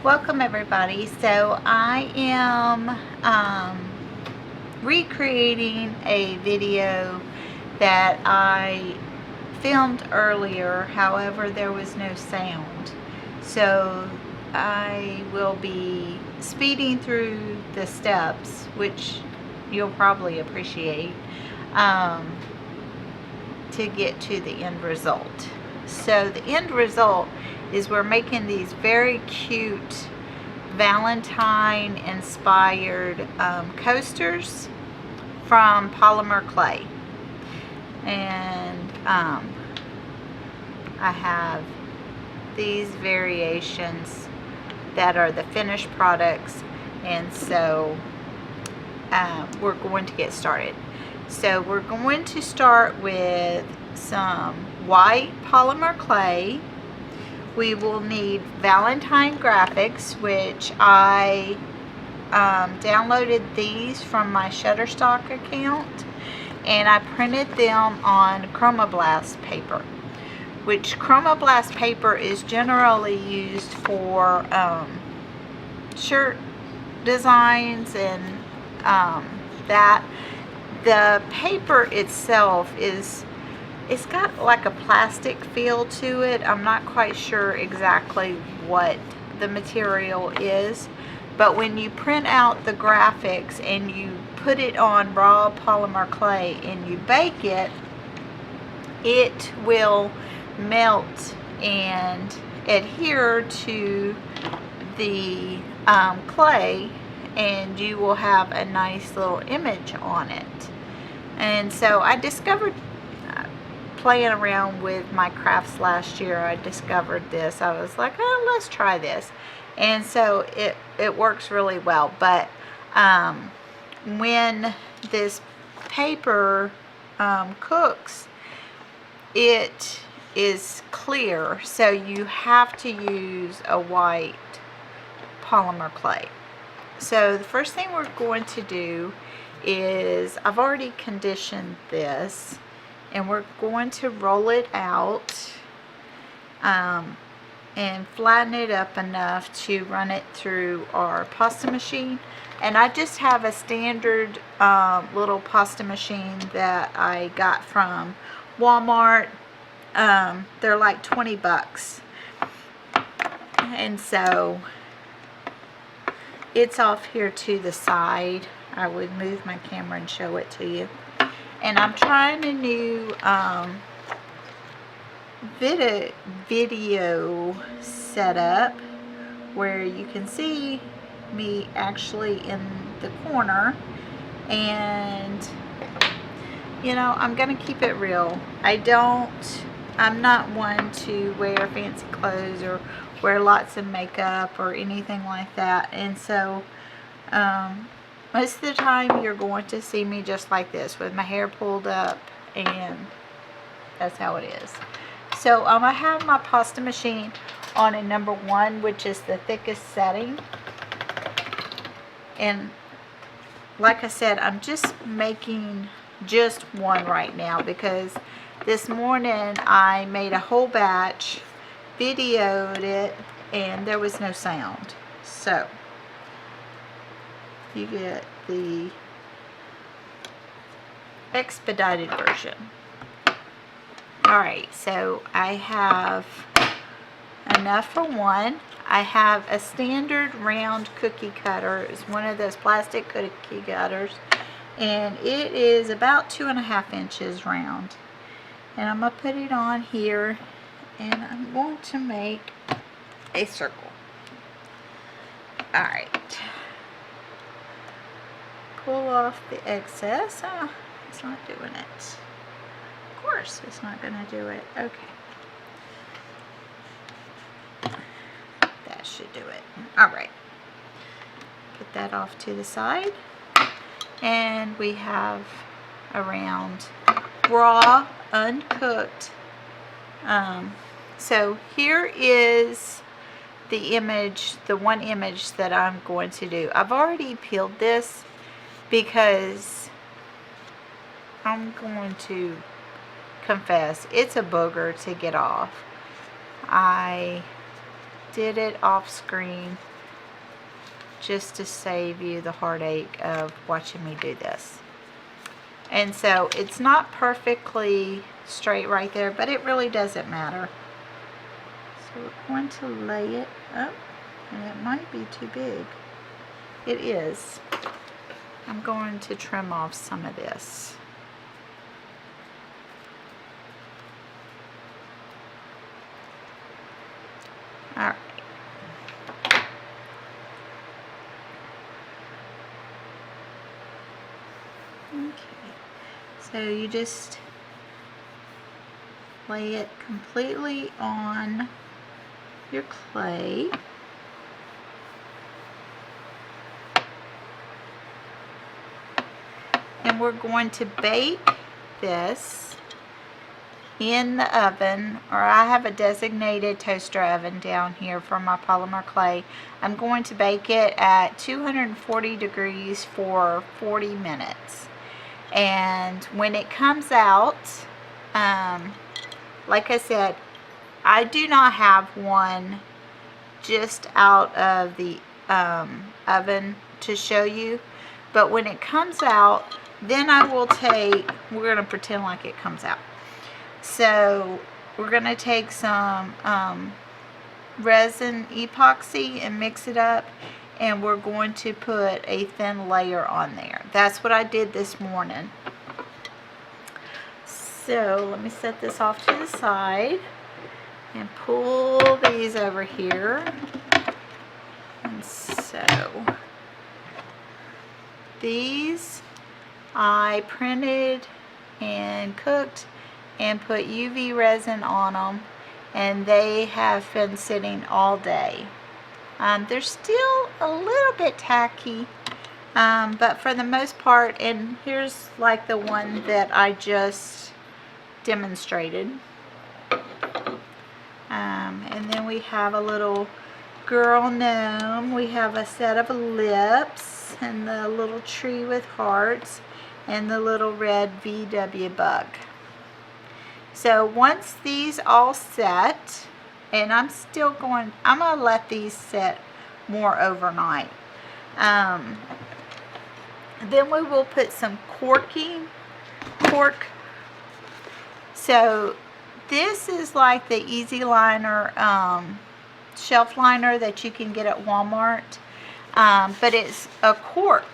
Welcome everybody. So I am recreating a video that I filmed earlier, however there was no sound. So I will be speeding through the steps, which you'll probably appreciate, to get to the end result. So the end result is we're making these very cute Valentine Inspired coasters from Polymer Clay. And I have these variations that are the finished products, and so we're going to get started. So we're going to start with some white polymer clay. We will need Valentine graphics, which I downloaded these from my Shutterstock account, and I printed them on Chromoblast paper, which Chromoblast paper is generally used for shirt designs and that. The paper itself it's got like a plastic feel to it. I'm not quite sure exactly what the material is, but when you print out the graphics and you put it on raw polymer clay and you bake it, it will melt and adhere to the clay, and you will have a nice little image on it. And so I discovered, playing around with my crafts last year, I discovered this. I was like, oh, let's try this. And so it works really well. But when this paper cooks, it is clear, so you have to use a white polymer clay. So the first thing we're going to do is, I've already conditioned this, and we're going to roll it out and flatten it up enough to run it through our pasta machine. And I just have a standard little pasta machine that I got from Walmart. They're like 20 bucks. And so it's off here to the side. I would move my camera and show it to you. And I'm trying a new video setup where you can see me actually in the corner. And you know, I'm gonna keep it real. I'm not one to wear fancy clothes or wear lots of makeup or anything like that. And so most of the time you're going to see me just like this with my hair pulled up, and that's how it is. So I have my pasta machine on a number 1, which is the thickest setting. And like I said, I'm just making just one right now because this morning I made a whole batch, videoed it, and there was no sound. So you get the expedited version. Alright, so I have enough for one. I have a standard round cookie cutter. It's one of those plastic cookie cutters, and it is about 2.5 inches round. And I'm going to put it on here, and I'm going to make a circle. Alright. Pull off the excess. It's not doing it. Of course it's not going to do it. Okay. That should do it. Alright. Put that off to the side. And we have around raw, uncooked. So here is the image, the one image that I'm going to do. I've already peeled this because I'm going to confess, it's a booger to get off. I did it off screen just to save you the heartache of watching me do this. And so it's not perfectly straight right there, but it really doesn't matter. So we're going to lay it up, and it might be too big. It is. I'm going to trim off some of this. All right. Okay. So you just lay it completely on your clay. And we're going to bake this in the oven, or I have a designated toaster oven down here for my Polymer Clay. I'm going to bake it at 240 degrees for 40 minutes. And when it comes out, like I said, I do not have one just out of the oven to show you, but when it comes out, then I will take, we're going to pretend like it comes out. So we're going to take some resin epoxy and mix it up, and we're going to put a thin layer on there. That's what I did this morning. So let me set this off to the side and pull these over here. And so these I printed and cooked and put UV resin on them, and they have been sitting all day. They're still a little bit tacky, but for the most part, and here's like the one that I just demonstrated. And then we have a little girl gnome. We have a set of lips and the little tree with hearts and the little red VW bug. So once these all set, and I'm going to let these set more overnight. Then we will put some cork. So this is like the Easy Liner shelf liner that you can get at Walmart, but it's a cork.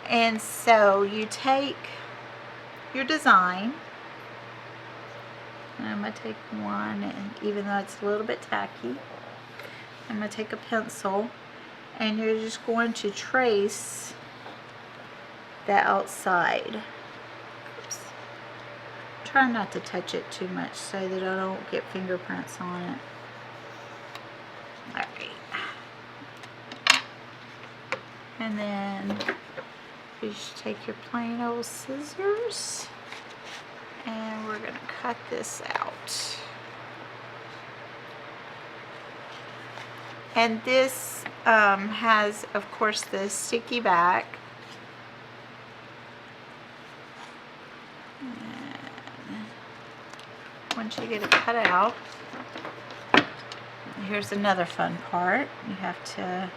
And so you take your design, and I'm going to take one, and even though it's a little bit tacky, I'm going to take a pencil, and you're just going to trace the outside. Oops. Try not to touch it too much so that I don't get fingerprints on it. Alright. And then you just take your plain old scissors, and we're going to cut this out. And this has, of course, the sticky back. And once you get it cut out, here's another fun part. You have to,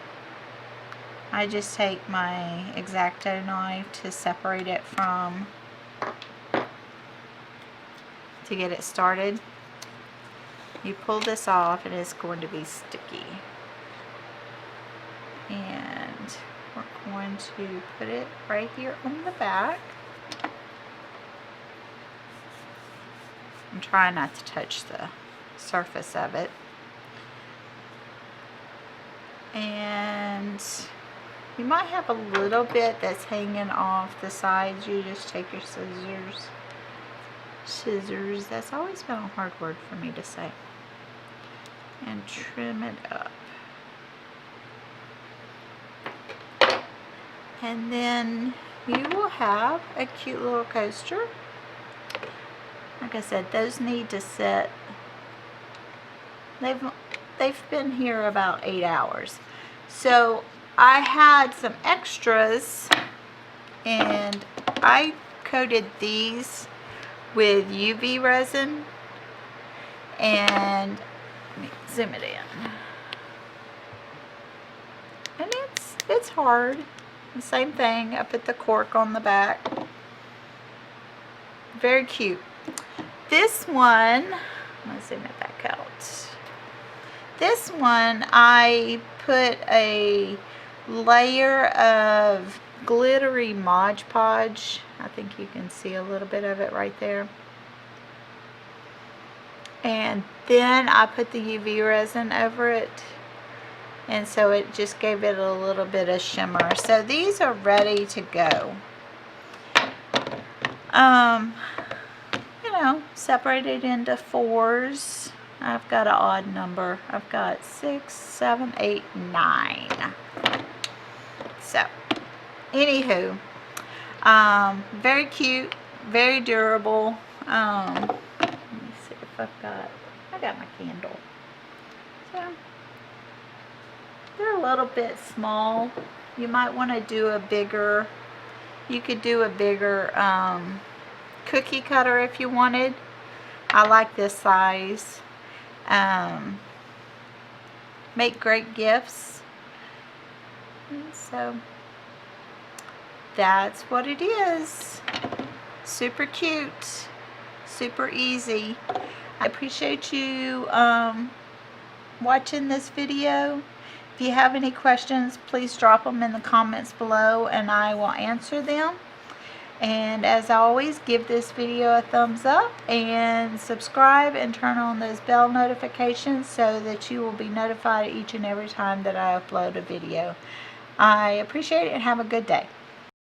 I just take my X-Acto knife to separate it from, to get it started. You pull this off and it's going to be sticky. And we're going to put it right here on the back. I'm trying not to touch the surface of it. And you might have a little bit that's hanging off the sides. You just take your scissors, that's always been a hard word for me to say, and trim it up. And then you will have a cute little coaster. Like I said, those need to sit. They've been here about 8 hours. So I had some extras, and I coated these with UV resin, and let me zoom it in. It's hard. The same thing. I put the cork on the back. Very cute. This one, let's zoom it back out. This one, I put a layer of glittery Mod Podge. I think you can see a little bit of it right there. And then I put the UV resin over it. And so it just gave it a little bit of shimmer. So these are ready to go. You know, separated into 4s. I've got an odd number. I've got 6, 7, 8, 9. So, anywho, very cute, very durable. Let me see if I got my candle. So, they're a little bit small. You might want to do a bigger, you could do a bigger cookie cutter if you wanted. I like this size. Make great gifts. And so that's what it is. Super cute, super easy. I appreciate you watching this video. If you have any questions, please drop them in the comments below and I will answer them. And as always, give this video a thumbs up and subscribe and turn on those bell notifications so that you will be notified each and every time that I upload a video. I appreciate it and have a good day.